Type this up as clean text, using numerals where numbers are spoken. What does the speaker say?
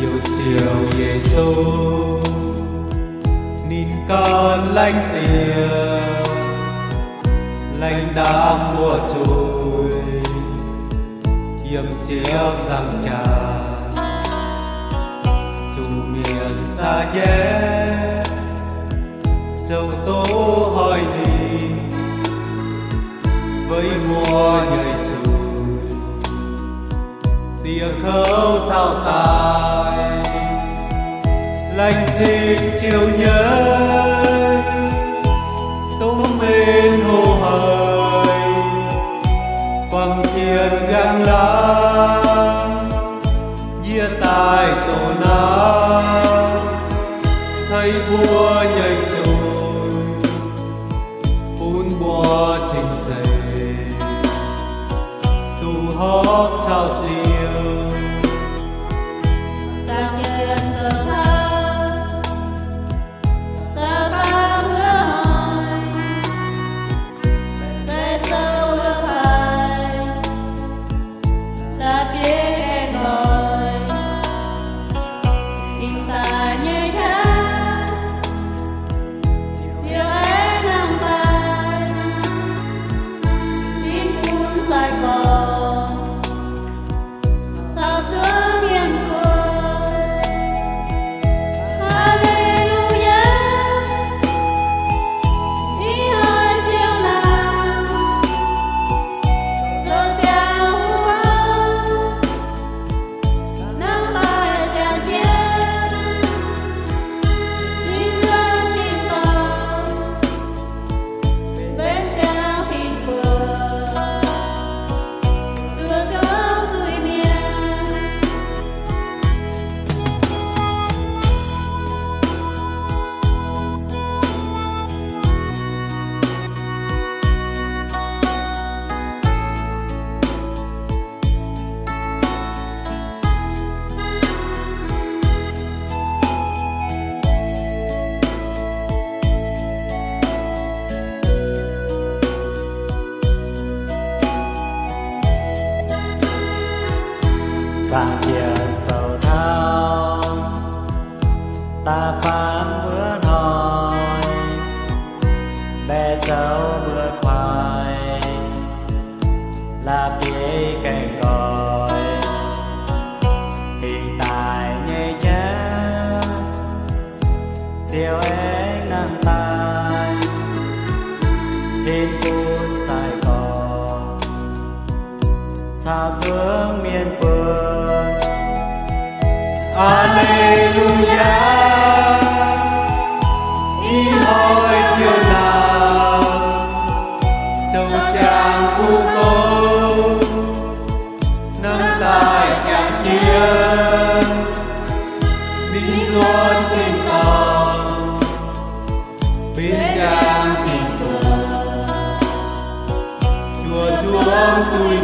Yêu chiều Giêsu nín con lánh tiền lánh đám mùa trôi yếm chiếu rằng cha chủ miền xa nhé châu tố hỏi đi với mùa nhảy trùi tia khâu thao tài lành trình chiều nhớ tung bên hồ hời quăng chiên găng lá chia tài tổ na thấy vua nhảy trôi un bùa trình dậy tu hót trao chiều vàng tiền dầu thao ta phán bữa nói bé cháu bữa khoai là bia cành còi hiện tại nhẹ nhàng chiều ánh nắng tai thiên cuốn Sài Gòn sao xuống miền quê Alleluia ý hỏi chiều nào châu chàng cu cô nâng tài chàng nhiên đi luôn tình còn bên chàng tình cờ chùa chuông vui